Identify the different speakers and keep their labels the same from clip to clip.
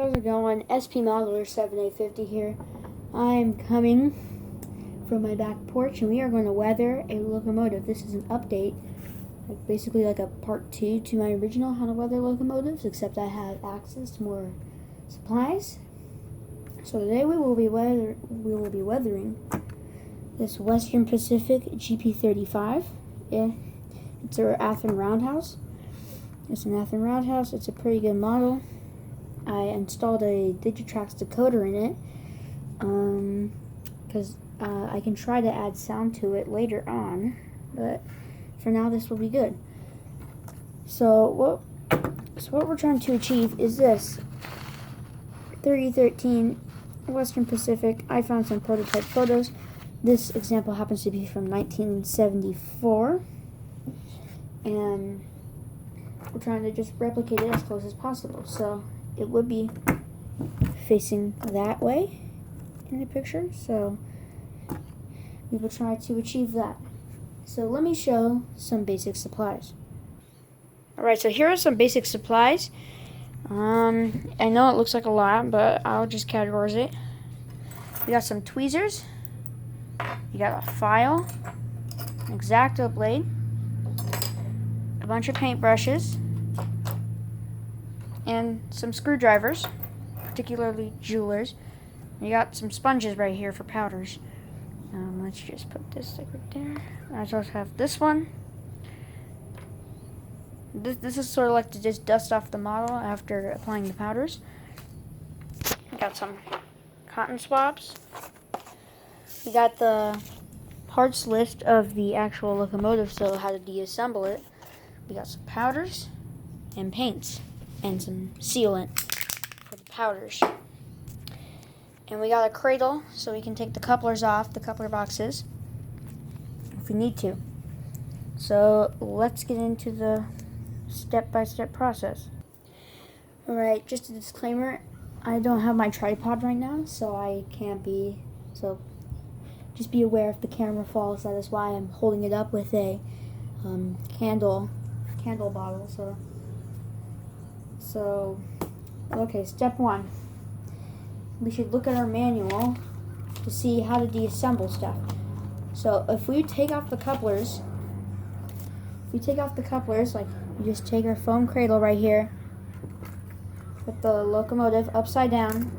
Speaker 1: How's it going? SP Modeler 7850 here. I'm coming from my back porch and we are going to weather a locomotive. This is an update, basically like a part 2 to my original how to weather locomotives, except I have access to more supplies. So today we will be weathering this Western Pacific GP35. It's our Athearn Roundhouse. It's an Athearn Roundhouse. It's a pretty good model. I installed a Digitrax decoder in it because I can try to add sound to it later on, but for now this will be good. So what we're trying to achieve is this 3013 Western Pacific. I found some prototype photos. This example happens to be from 1974, and we're trying to just replicate it as close as possible. So it would be facing that way in the picture, so we will try to achieve that. So let me show some basic supplies. Alright, so here are some basic supplies. I know it looks like a lot, but I'll just categorize it. We got some tweezers, you got a file, an X-Acto blade, a bunch of paint brushes, and some screwdrivers, particularly jewelers. You got some sponges right here for powders. Let's just put this like right there. I also have this one. This is sort of like to just dust off the model after applying the powders. We got some cotton swabs. We got the parts list of the actual locomotive, so how to deassemble it. We got some powders and paints and some sealant for the powders. And we got a cradle so we can take the couplers off the coupler boxes if we need to. So let's get into the step-by-step process. Alright, just a disclaimer, I don't have my tripod right now, so I can't be, so just be aware if the camera falls. That is why I'm holding it up with a candle bottle. So, okay, step 1. We should look at our manual to see how to deassemble stuff. So if we take off the couplers, like we just take our foam cradle right here, put the locomotive upside down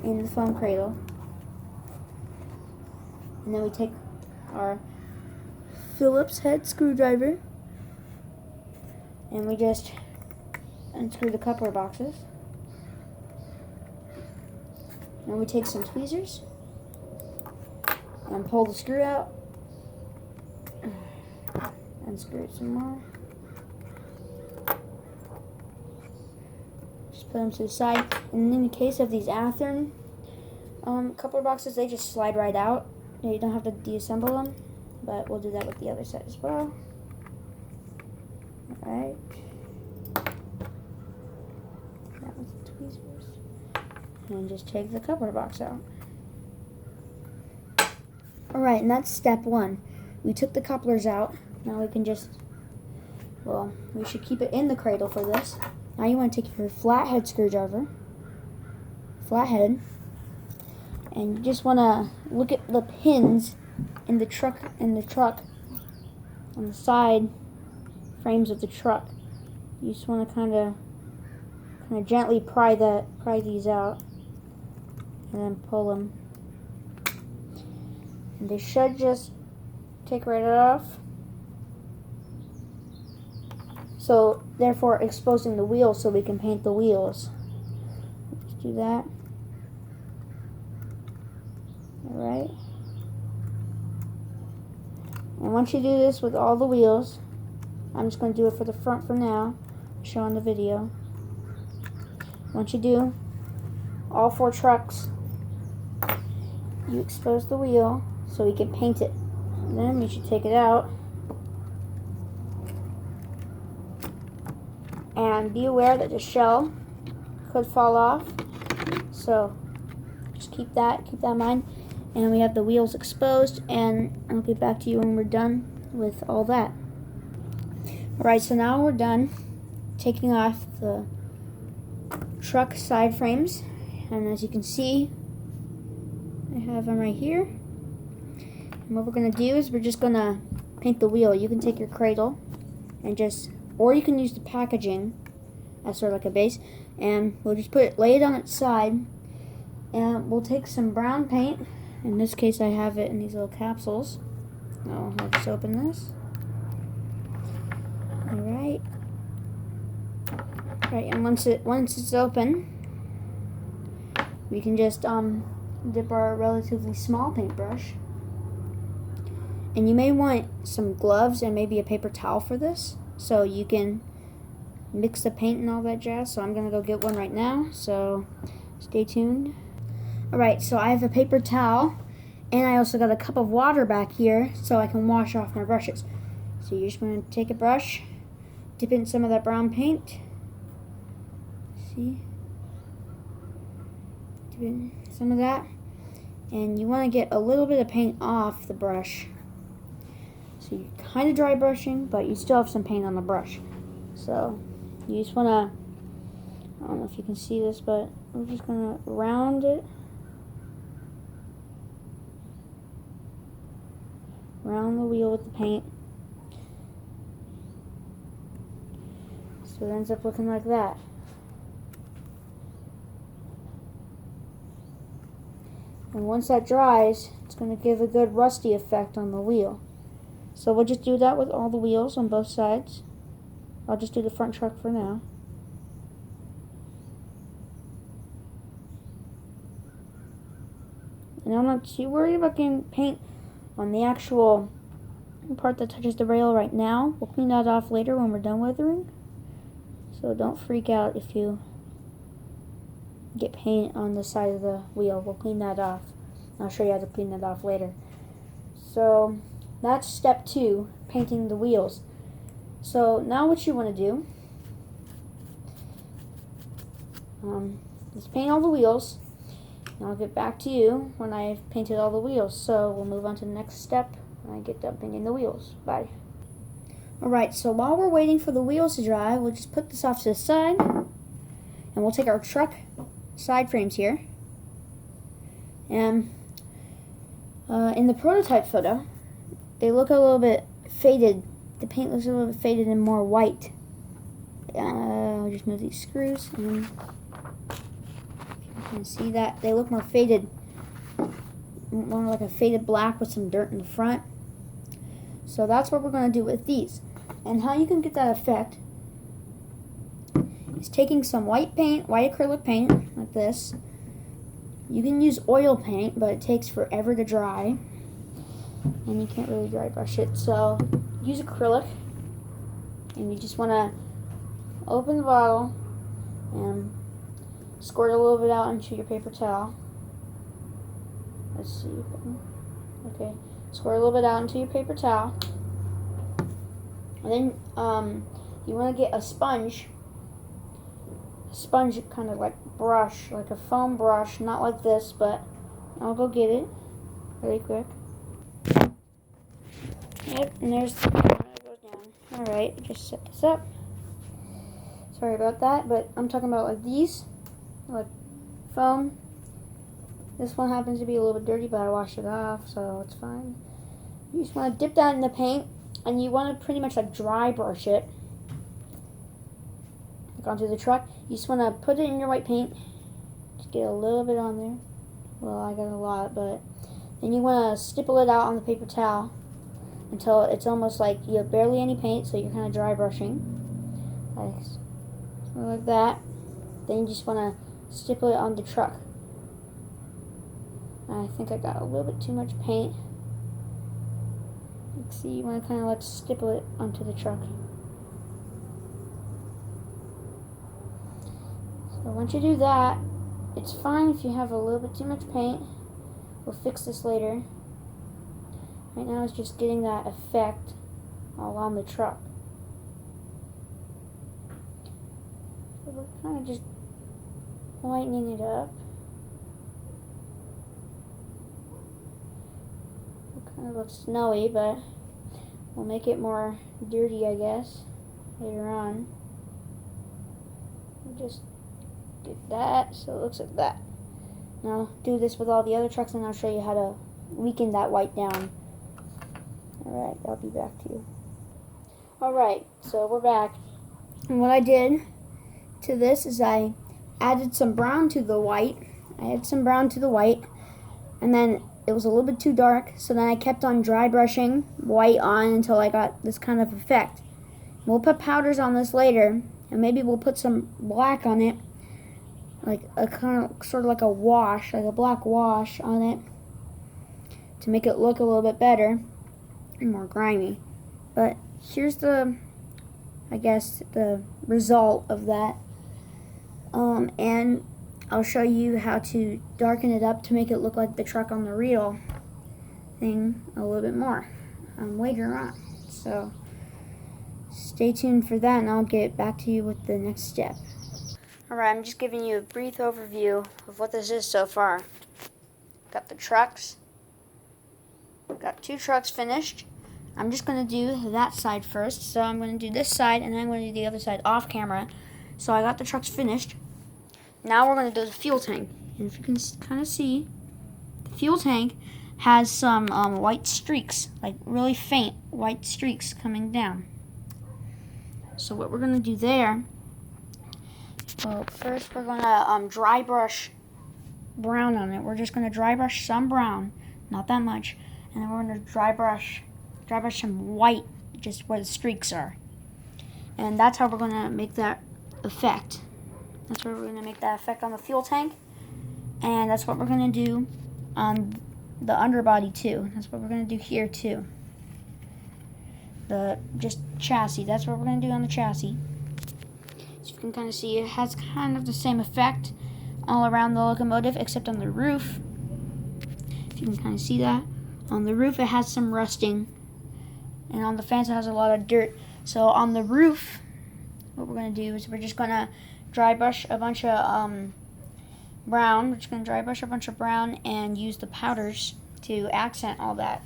Speaker 1: in the foam cradle, and then we take our Phillips head screwdriver and we just unscrew the coupler boxes. Then we take some tweezers and pull the screw out, unscrew it some more, just put them to the side. And in the case of these Athearn coupler boxes, they just slide right out. You don't have to deassemble them, but we'll do that with the other side as well. Alright. That was the tweezers. And just take the coupler box out. Alright, and that's step 1. We took the couplers out. Now we can just, well, we should keep it in the cradle for this. Now you want to take your flathead screwdriver, and you just want to look at the pins in the truck, on the side frames of the truck. You just want to kind of gently pry these out, and then pull them. And they should just take right off. So therefore exposing the wheels so we can paint the wheels. Just do that. Alright. And once you do this with all the wheels, I'm just going to do it for the front for now, show on the video. Once you do all 4 trucks, you expose the wheel so we can paint it. And then we should take it out. And be aware that the shell could fall off. So just keep that in mind. And we have the wheels exposed, and I'll get back to you when we're done with all that. Alright, so now we're done taking off the truck side frames, and as you can see, I have them right here. And what we're going to do is we're just going to paint the wheel. You can take your cradle and just, or you can use the packaging as sort of like a base, and we'll just lay it on its side, and we'll take some brown paint. In this case, I have it in these little capsules. I'll just open this. Alright. Right, and once it's open, we can just dip our relatively small paintbrush. And you may want some gloves and maybe a paper towel for this, so you can mix the paint and all that jazz. So I'm gonna go get one right now, so stay tuned. Alright, so I have a paper towel, and I also got a cup of water back here so I can wash off my brushes. So you're just gonna take a brush, dip in some of that brown paint. See? Dip in some of that. And you want to get a little bit of paint off the brush. So you're kind of dry brushing, but you still have some paint on the brush. So you just want to, I don't know if you can see this, but we're just going to round it. Round the wheel with the paint. So it ends up looking like that. And once that dries, it's going to give a good rusty effect on the wheel. So we'll just do that with all the wheels on both sides. I'll just do the front truck for now. And I'm not too worried about getting paint on the actual part that touches the rail right now. We'll clean that off later when we're done weathering. So don't freak out if you get paint on the side of the wheel. We'll clean that off. I'll show you how to clean that off later. So that's step 2, painting the wheels. So now what you want to do is paint all the wheels, and I'll get back to you when I've painted all the wheels. So we'll move on to the next step when I get done painting the wheels. Bye. Alright, so while we're waiting for the wheels to dry, we'll just put this off to the side, and we'll take our truck side frames here. And in the prototype photo, they look a little bit faded. The paint looks a little bit faded and more white. I'll just move these screws, and you can see that they look more faded, more like a faded black with some dirt in the front. So that's what we're going to do with these. And how you can get that effect is taking some white paint, white acrylic paint, like this. You can use oil paint, but it takes forever to dry, and you can't really dry brush it. So use acrylic, and you just want to open the bottle and squirt a little bit out into your paper towel. Let's see. Okay, squirt a little bit out into your paper towel, and then you want to get a sponge kind of like brush, like a foam brush, not like this, but I'll go get it really quick. Yep, and there's the camera that goes down. Alright, just set this up. Sorry about that, but I'm talking about like these, like foam. This one happens to be a little bit dirty, but I washed it off, so it's fine. You just want to dip that in the paint, and you want to pretty much like dry brush it, like onto the truck. You just want to put it in your white paint, just get a little bit on there. Well, I got a lot, but then you want to stipple it out on the paper towel until it's almost like you have barely any paint, so you're kind of dry brushing, like that. Then you just want to stipple it on the truck. I think I got a little bit too much paint. Let's see, you want to kind of like stipple it onto the truck. So once you do that, it's fine if you have a little bit too much paint. We'll fix this later. Right now it's just getting that effect all on the truck. So we're kind of just lightening it up. It kind of looks snowy, but we'll make it more dirty, I guess, later on. We'll just did that, so it looks like that. Now do this with all the other trucks, and I'll show you how to weaken that white down. Alright, I'll be back to you. Alright, so we're back. And what I did to this is I added some brown to the white. And then it was a little bit too dark, so then I kept on dry brushing white on until I got this kind of effect. We'll put powders on this later, and maybe we'll put some black on it, like a kind of sort of like a wash, like a black wash on it, to make it look a little bit better and more grimy. But here's the, I guess, the result of that. And I'll show you how to darken it up to make it look like the truck on the real thing a little bit more later on. So stay tuned for that, and I'll get back to you with the next step. Alright, I'm just giving you a brief overview of what this is so far. Got the trucks. Got 2 trucks finished. I'm just going to do that side first. So I'm going to do this side, and then I'm going to do the other side off camera. So I got the trucks finished. Now we're going to do the fuel tank. And if you can kind of see, the fuel tank has some white streaks, like really faint white streaks coming down. So what we're going to do there, well, first we're going to dry brush brown on it. We're just going to dry brush some brown, not that much, and then we're going to dry brush some white, just where the streaks are. And that's how we're going to make that effect. That's where we're going to make that effect on the fuel tank, and that's what we're going to do on the underbody too. That's what we're going to do here too. The just chassis, that's what we're going to do on the chassis. So you can kind of see it has kind of the same effect all around the locomotive, except on the roof. If you can kind of see that. On the roof it has some rusting, and on the fence it has a lot of dirt. So on the roof, what we're going to do is we're just going to dry brush a bunch of brown. We're just going to dry brush a bunch of brown and use the powders to accent all that.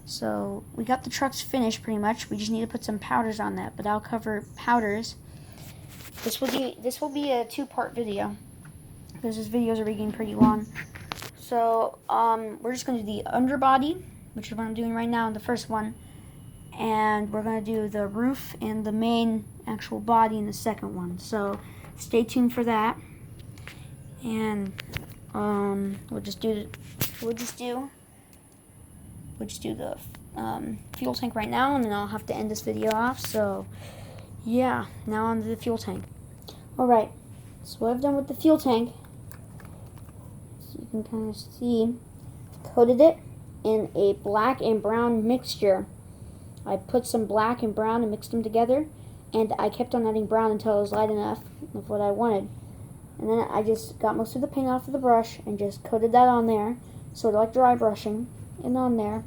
Speaker 1: So we got the trucks finished pretty much. We just need to put some powders on that, but I'll cover powders. This will be a 2-part video because this video is already getting pretty long. So we're just going to do the underbody, which is what I'm doing right now in the first one, and we're going to do the roof and the main actual body in the second one. So stay tuned for that. And we'll just do the fuel tank right now, and then I'll have to end this video off. So yeah, now on to the fuel tank. Alright, so what I've done with the fuel tank, so you can kind of see, coated it in a black and brown mixture. I put some black and brown and mixed them together, and I kept on adding brown until it was light enough of what I wanted. And then I just got most of the paint off of the brush and just coated that on there, sort of like dry brushing, and on there.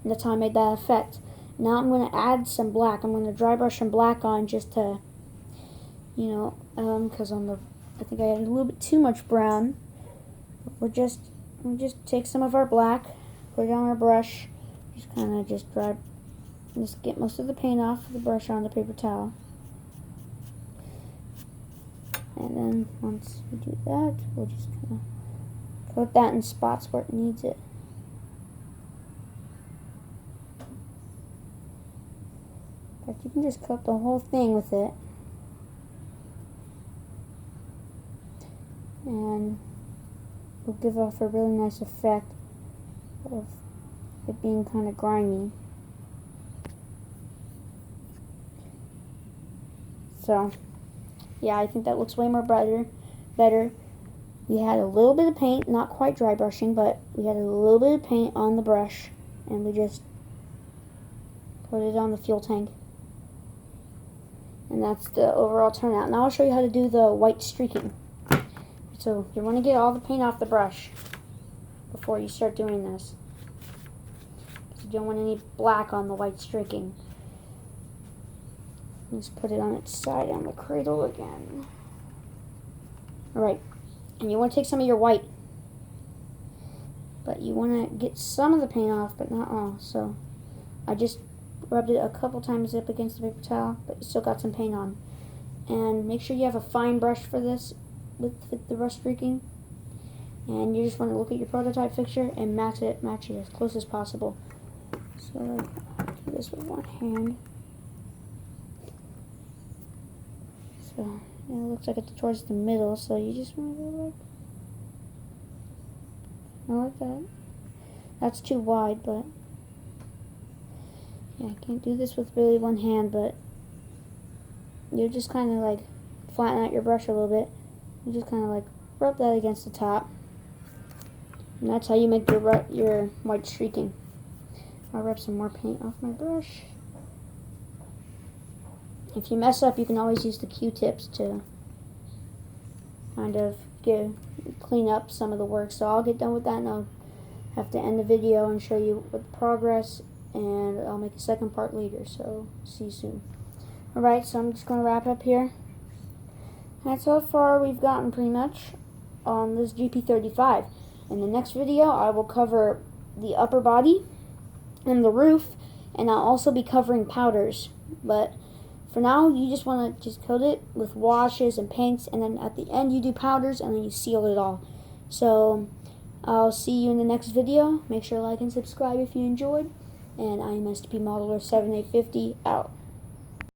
Speaker 1: And that's how I made that effect. Now I'm going to add some black. I'm going to dry brush some black on just to, you know, because I think I added a little bit too much brown. We'll just take some of our black, put it on our brush, just kind of just get most of the paint off the brush on the paper towel. And then once we do that, we'll just kind of coat that in spots where it needs it. But you can just coat the whole thing with it. And will give off a really nice effect of it being kind of grimy. So yeah, I think that looks way more better. We had a little bit of paint, not quite dry brushing, but we had a little bit of paint on the brush, and we just put it on the fuel tank. And that's the overall turnout. Now I'll show you how to do the white streaking. So you want to get all the paint off the brush before you start doing this. You don't want any black on the white streaking. Just put it on its side on the cradle again. Alright, and you want to take some of your white, but you want to get some of the paint off, but not all. So I just rubbed it a couple times up against the paper towel, but you still got some paint on. And make sure you have a fine brush for this. with the rust streaking. And you just want to look at your prototype fixture and match it as close as possible. So I'll do this with one hand. So it looks like it's towards the middle, so you just want to go like that. That's too wide, but yeah, I can't do this with really one hand, but you just kind of like flatten out your brush a little bit. You just kind of like rub that against the top, and that's how you make your white streaking. I'll rub some more paint off my brush. If you mess up, you can always use the Q-tips to kind of clean up some of the work. So I'll get done with that, and I'll have to end the video and show you what the progress, and I'll make a second part later. So see you soon. Alright, so I'm just going to wrap up here. And so far we've gotten pretty much on this GP35. In the next video I will cover the upper body and the roof, and I'll also be covering powders. But for now, you just want to just coat it with washes and paints, and then at the end you do powders, and then you seal it all. So I'll see you in the next video. Make sure to like and subscribe if you enjoyed. And I am STP Modeler 7850 out.